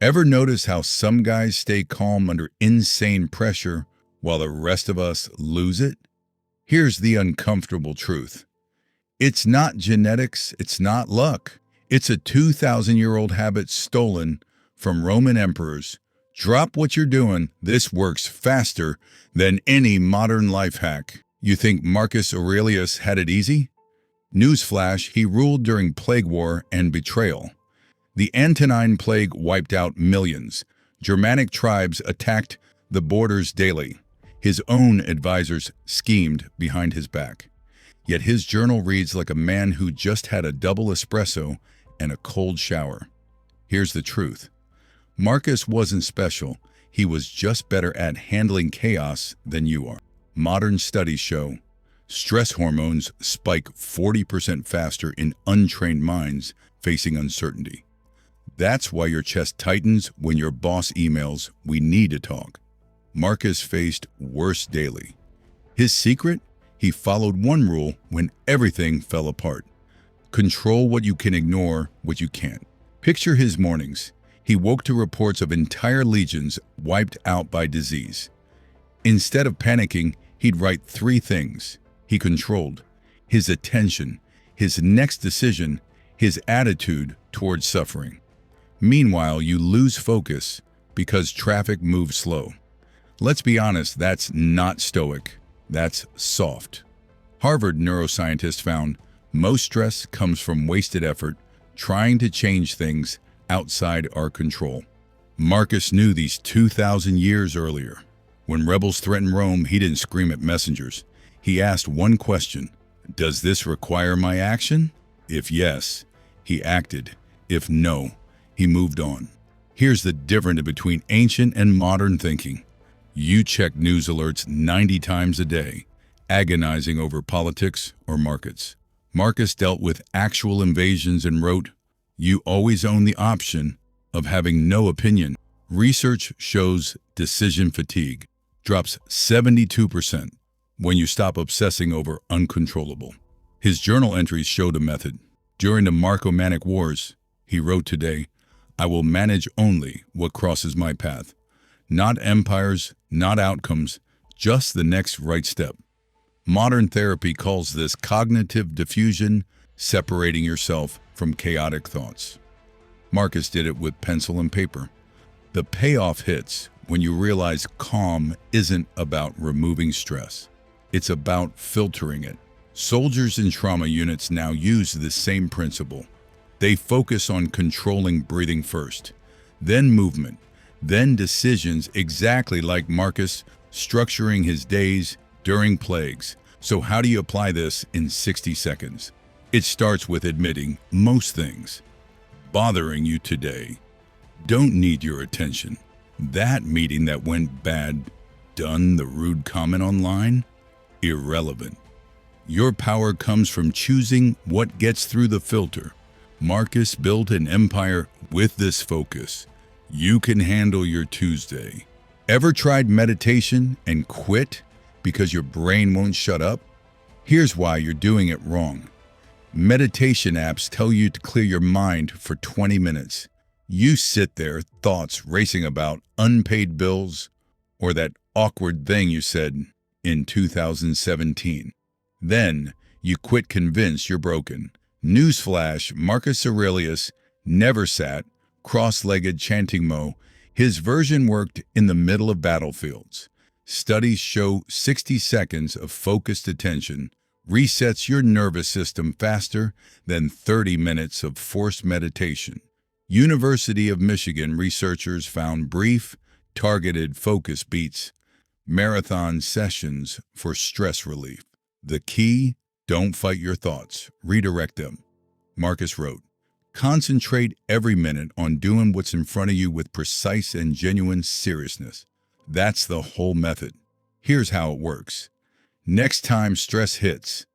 Ever notice how some guys stay calm under insane pressure while the rest of us lose it? Here's the uncomfortable truth. It's not genetics, it's not luck. It's a 2,000-year-old habit stolen from Roman emperors. Drop what you're doing. This works faster than any modern life hack. You think Marcus Aurelius had it easy? Newsflash, he ruled during plague war and betrayal. The Antonine Plague wiped out millions. Germanic tribes attacked the borders daily. His own advisors schemed behind his back. Yet his journal reads like a man who just had a double espresso and a cold shower. Here's the truth. Marcus wasn't special. He was just better at handling chaos than you are. Modern studies show stress hormones spike 40% faster in untrained minds facing uncertainty. That's why your chest tightens when your boss emails, "We need to talk." Marcus faced worse daily. His secret? He followed one rule when everything fell apart. Control what you can, ignore what you can't. Picture his mornings. He woke to reports of entire legions wiped out by disease. Instead of panicking, he'd write three things he controlled: his attention, his next decision, his attitude towards suffering. Meanwhile, you lose focus because traffic moves slow. Let's be honest, that's not stoic. That's soft. Harvard neuroscientists found most stress comes from wasted effort trying to change things outside our control. Marcus knew these 2,000 years earlier. When rebels threatened Rome, he didn't scream at messengers. He asked one question: does this require my action? If yes, he acted. If no, he moved on. Here's the difference between ancient and modern thinking. You check news alerts 90 times a day, agonizing over politics or markets. Marcus dealt with actual invasions and wrote, "You always own the option of having no opinion." Research shows decision fatigue drops 72% when you stop obsessing over uncontrollable. His journal entries showed a method. During the Marco-Manic Wars, he wrote today, "I will manage only what crosses my path. Not empires, not outcomes, just the next right step." Modern therapy calls this cognitive diffusion, separating yourself from chaotic thoughts. Marcus did it with pencil and paper. The payoff hits when you realize calm isn't about removing stress. It's about filtering it. Soldiers in trauma units now use this same principle. They focus on controlling breathing first, then movement, then decisions, exactly like Marcus structuring his days during plagues. So how do you apply this in 60 seconds? It starts with admitting most things bothering you today don't need your attention. That meeting that went bad, done the rude comment online, irrelevant. Your power comes from choosing what gets through the filter. Marcus built an empire with this focus. You can handle your Tuesday. Ever tried meditation and quit because your brain won't shut up? Here's why you're doing it wrong. Meditation apps tell you to clear your mind for 20 minutes. You sit there, thoughts racing about unpaid bills or that awkward thing you said in 2017. Then you quit convinced you're broken. Newsflash, Marcus Aurelius never sat cross-legged chanting Mo. His version worked in the middle of battlefields. Studies show 60 seconds of focused attention resets your nervous system faster than 30 minutes of forced meditation. University of Michigan researchers found brief, targeted focus beats marathon sessions for stress relief. The key: don't fight your thoughts, redirect them. Marcus wrote, "Concentrate every minute on doing what's in front of you with precise and genuine seriousness." That's the whole method. Here's how it works. Next time stress hits,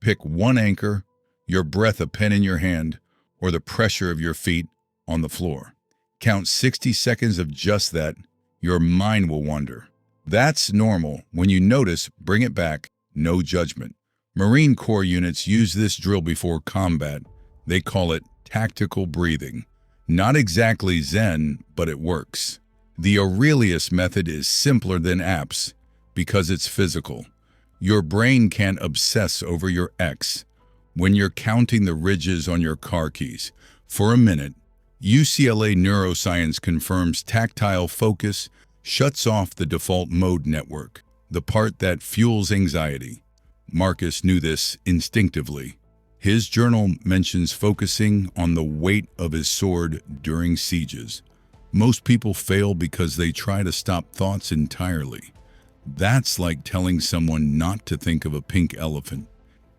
pick one anchor, your breath, a pen in your hand, or the pressure of your feet on the floor. Count 60 seconds of just that. Your mind will wander. That's normal. When you notice, bring it back. No judgment. Marine Corps units use this drill before combat. They call it tactical breathing. Not exactly Zen, but it works. The Aurelius method is simpler than apps because it's physical. Your brain can't obsess over your X when you're counting the ridges on your car keys. For a minute, UCLA neuroscience confirms tactile focus shuts off the default mode network, the part that fuels anxiety. Marcus knew this instinctively. His journal mentions focusing on the weight of his sword during sieges. Most people fail because they try to stop thoughts entirely. That's like telling someone not to think of a pink elephant.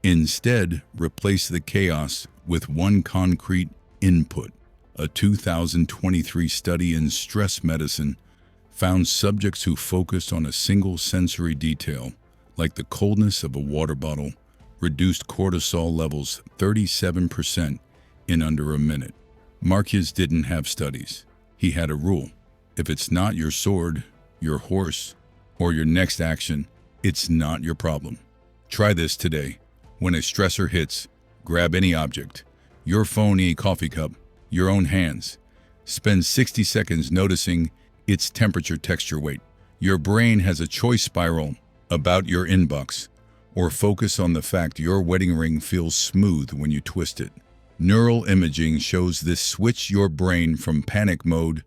Instead, replace the chaos with one concrete input. A 2023 study in stress medicine found subjects who focused on a single sensory detail, like the coldness of a water bottle, reduced cortisol levels 37% in under a minute. Marcus didn't have studies. He had a rule. If it's not your sword, your horse, or your next action, it's not your problem. Try this today. When a stressor hits, grab any object, your phone, a coffee cup, your own hands. Spend 60 seconds noticing its temperature, texture, weight. Your brain has a choice spiral about your inbox, or focus on the fact your wedding ring feels smooth when you twist it. Neural imaging shows this switch your brain from panic mode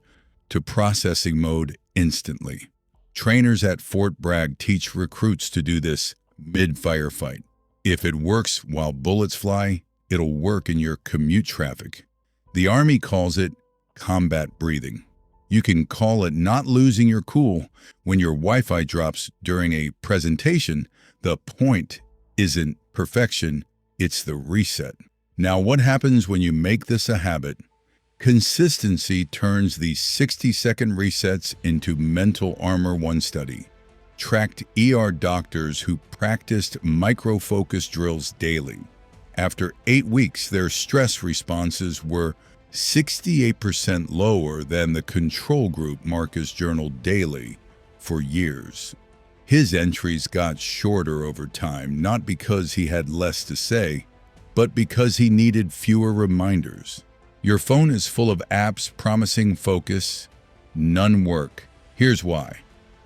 to processing mode instantly. Trainers at Fort Bragg teach recruits to do this mid-firefight. If it works while bullets fly, it'll work in your commute traffic. The Army calls it combat breathing. You can call it not losing your cool when your Wi-Fi drops during a presentation. The point isn't perfection, it's the reset. Now, what happens when you make this a habit? Consistency turns these 60-second resets into mental armor. One study tracked ER doctors who practiced micro-focus drills daily. After 8 weeks, their stress responses were 68% lower than the control group. Marcus journaled daily for years. His entries got shorter over time, not because he had less to say, but because he needed fewer reminders. Your phone is full of apps promising focus. None work. Here's why.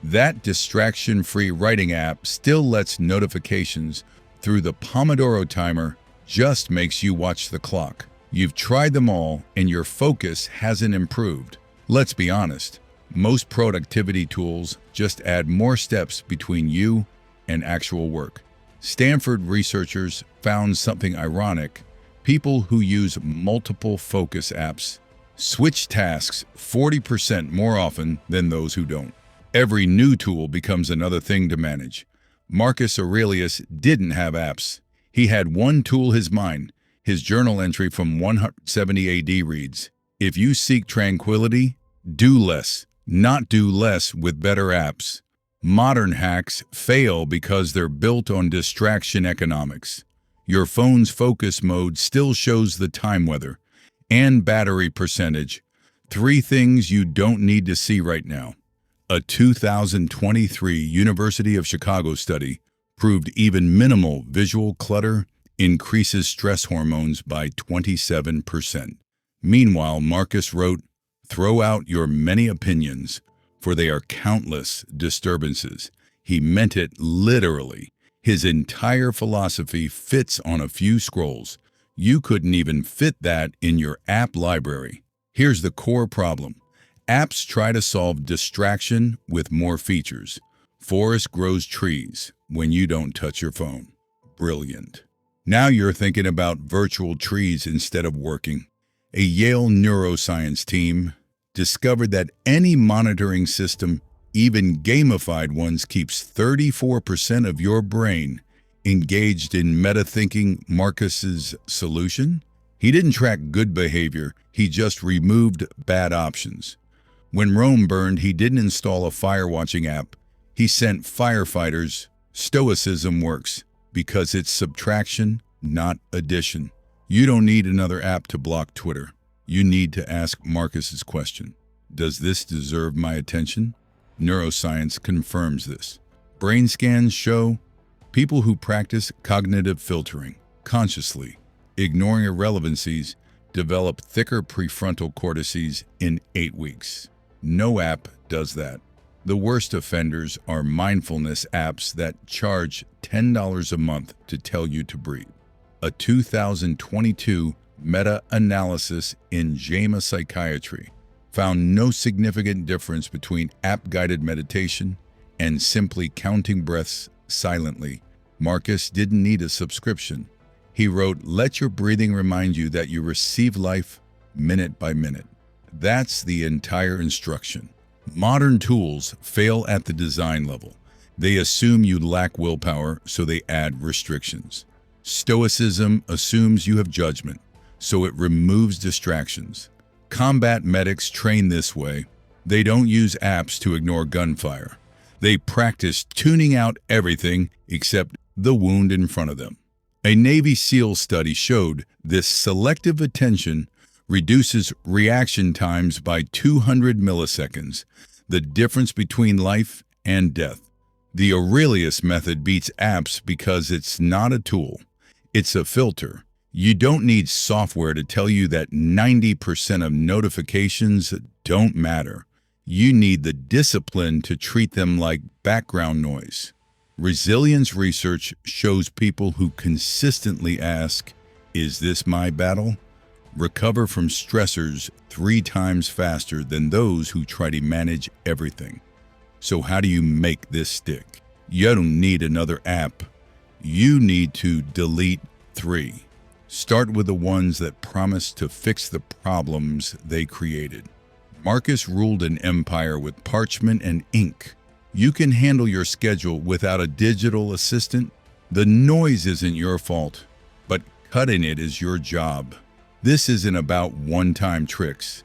That distraction-free writing app still lets notifications through the Pomodoro timer, just makes you watch the clock. You've tried them all, and your focus hasn't improved. Let's be honest. Most productivity tools just add more steps between you and actual work. Stanford researchers found something ironic. People who use multiple focus apps switch tasks 40% more often than those who don't. Every new tool becomes another thing to manage. Marcus Aurelius didn't have apps. He had one tool, his mind. His journal entry from 170 AD reads, "If you seek tranquility, do less, not do less with better apps." Modern hacks fail because they're built on distraction economics. Your phone's focus mode still shows the time, weather, and battery percentage. 3 things you don't need to see right now. A 2023 University of Chicago study proved even minimal visual clutter increases stress hormones by 27%. Meanwhile, Marcus wrote, "Throw out your many opinions, for they are countless disturbances." He meant it literally. His entire philosophy fits on a few scrolls. You couldn't even fit that in your app library. Here's the core problem. Apps try to solve distraction with more features. Forest grows trees when you don't touch your phone. Brilliant. Now you're thinking about virtual trees instead of working. A Yale neuroscience team discovered that any monitoring system, even gamified ones, keeps 34% of your brain engaged in meta-thinking. Marcus's solution? He didn't track good behavior, he just removed bad options. When Rome burned, he didn't install a fire-watching app. He sent firefighters. Stoicism works because it's subtraction, not addition. You don't need another app to block Twitter. You need to ask Marcus's question. Does this deserve my attention? Neuroscience confirms this. Brain scans show people who practice cognitive filtering consciously, ignoring irrelevancies, develop thicker prefrontal cortices in 8 weeks. No app does that. The worst offenders are mindfulness apps that charge $10 a month to tell you to breathe. A 2022 meta-analysis in JAMA Psychiatry found no significant difference between app-guided meditation and simply counting breaths silently. Marcus didn't need a subscription. He wrote, "Let your breathing remind you that you receive life minute by minute." That's the entire instruction. Modern tools fail at the design level. They assume you lack willpower, so they add restrictions. Stoicism assumes you have judgment, so it removes distractions. Combat medics train this way. They don't use apps to ignore gunfire. They practice tuning out everything except the wound in front of them. A Navy SEAL study showed this selective attention reduces reaction times by 200 milliseconds, the difference between life and death. The Aurelius method beats apps because it's not a tool, it's a filter. You don't need software to tell you that 90% of notifications don't matter. You need the discipline to treat them like background noise. Resilience research shows people who consistently ask, "Is this my battle?" recover from stressors 3 times faster than those who try to manage everything. So how do you make this stick? You don't need another app. You need to delete 3. Start with the ones that promise to fix the problems they created. Marcus ruled an empire with parchment and ink. You can handle your schedule without a digital assistant. The noise isn't your fault, but cutting it is your job. This isn't about one-time tricks.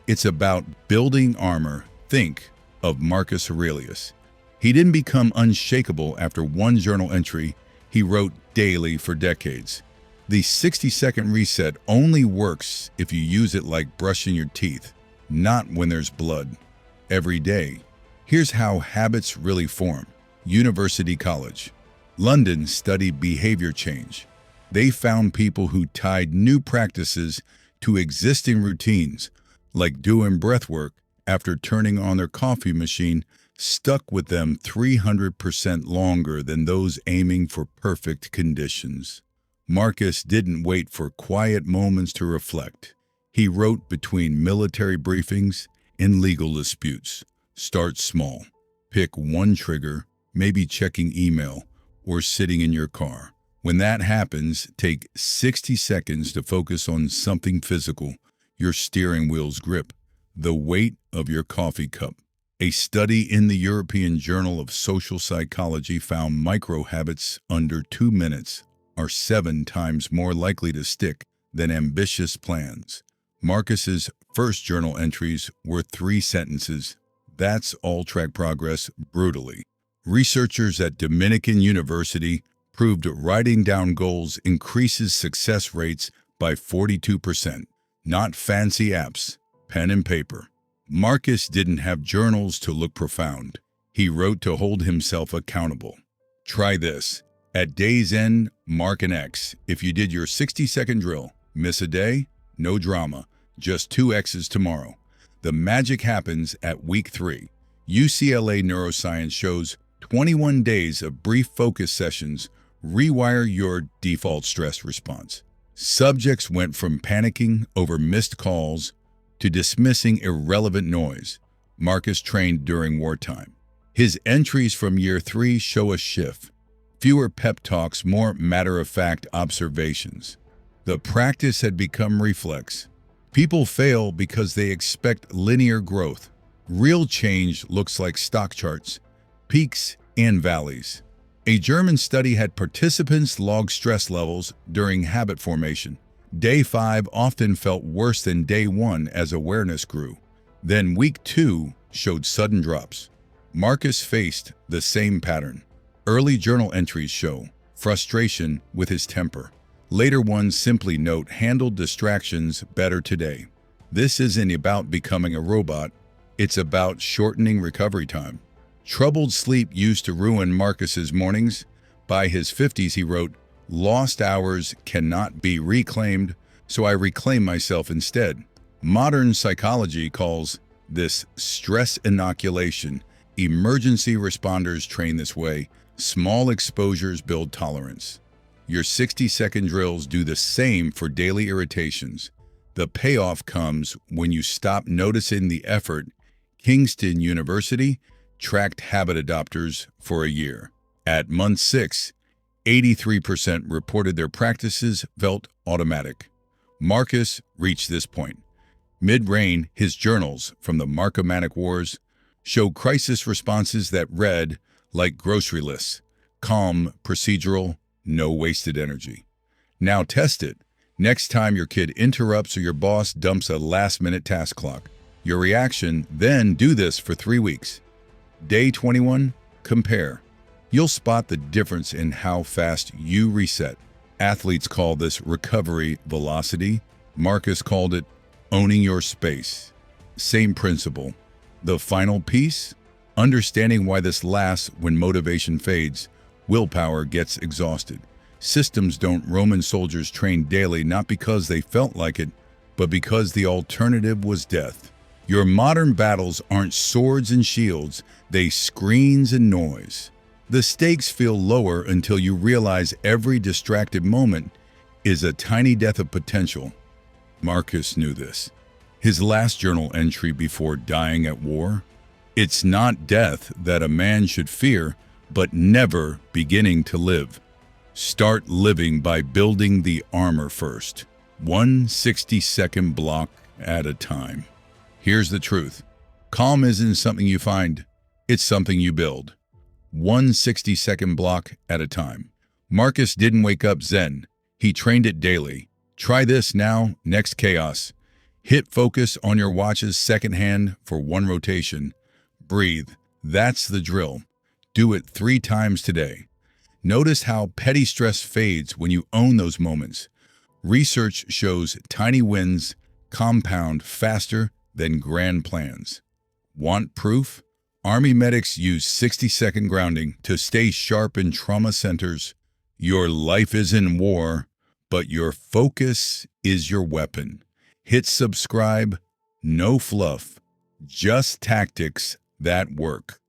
It's about building armor. Think of Marcus Aurelius. He didn't become unshakable after one journal entry. He wrote daily for decades. The 60-second reset only works if you use it like brushing your teeth, not when there's blood. Every day. Here's how habits really form. University College. London studied behavior change. They found people who tied new practices to existing routines, like doing breath work after turning on their coffee machine, stuck with them 300% longer than those aiming for perfect conditions. Marcus didn't wait for quiet moments to reflect. He wrote between military briefings and legal disputes. Start small. Pick one trigger, maybe checking email or sitting in your car. When that happens, take 60 seconds to focus on something physical, your steering wheel's grip, the weight of your coffee cup. A study in the European Journal of Social Psychology found micro habits under 2 minutes are 7 times more likely to stick than ambitious plans. Marcus's first journal entries were 3 sentences. That's all track progress brutally. Researchers at Dominican University proved writing down goals increases success rates by 42%. Not fancy apps, pen and paper. Marcus didn't have journals to look profound. He wrote to hold himself accountable. Try this. At day's end, mark an X. If you did your 60-second drill, miss a day, no drama, just 2 X's tomorrow. The magic happens at week 3. UCLA neuroscience shows 21 days of brief focus sessions rewire your default stress response. Subjects went from panicking over missed calls to dismissing irrelevant noise. Marcus trained during wartime. His entries from year 3 show a shift. Fewer pep talks, more matter-of-fact observations. The practice had become reflex. People fail because they expect linear growth. Real change looks like stock charts, peaks and valleys. A German study had participants log stress levels during habit formation. Day 5 often felt worse than day 1 as awareness grew. Then week 2 showed sudden drops. Marcus faced the same pattern. Early journal entries show frustration with his temper. Later ones simply note handled distractions better today. This isn't about becoming a robot. It's about shortening recovery time. Troubled sleep used to ruin Marcus's mornings. By his 50s, he wrote, "Lost hours cannot be reclaimed, so I reclaim myself instead. Modern psychology calls this stress inoculation. Emergency responders train this way. Small exposures build tolerance. Your 60-second drills do the same for daily irritations. The payoff comes when you stop noticing the effort. Kingston University tracked habit adopters for a year. At month 6, 83% reported their practices felt automatic. Marcus reached this point. Mid-reign, his journals from the Marcomannic Wars show crisis responses that read like grocery lists: calm, procedural, no wasted energy. Now test it. Next time your kid interrupts or your boss dumps a last-minute task clock, your reaction, then do this for 3 weeks. Day 21, compare. You'll spot the difference in how fast you reset. Athletes call this recovery velocity. Marcus called it owning your space. Same principle. The final piece? Understanding why this lasts when motivation fades. Willpower gets exhausted. Systems don't. Roman soldiers trained daily not because they felt like it, but because the alternative was death. Your modern battles aren't swords and shields, they screens and noise. The stakes feel lower until you realize every distracted moment is a tiny death of potential. Marcus knew this. His last journal entry before dying at war: "It's not death that a man should fear, but never beginning to live. Start living by building the armor first, 1 60-second block at a time." Here's the truth. Calm isn't something you find, it's something you build. 1 60-second block at a time. Marcus didn't wake up zen. He trained it daily. Try this now, next chaos. Hit focus on your watch's second hand for 1 rotation. Breathe. That's the drill. Do it 3 times today. Notice how petty stress fades when you own those moments. Research shows tiny wins compound faster than grand plans. Want proof? Army medics use 60-second grounding to stay sharp in trauma centers. Your life is in war, but your focus is your weapon. Hit subscribe. No fluff, just tactics that work.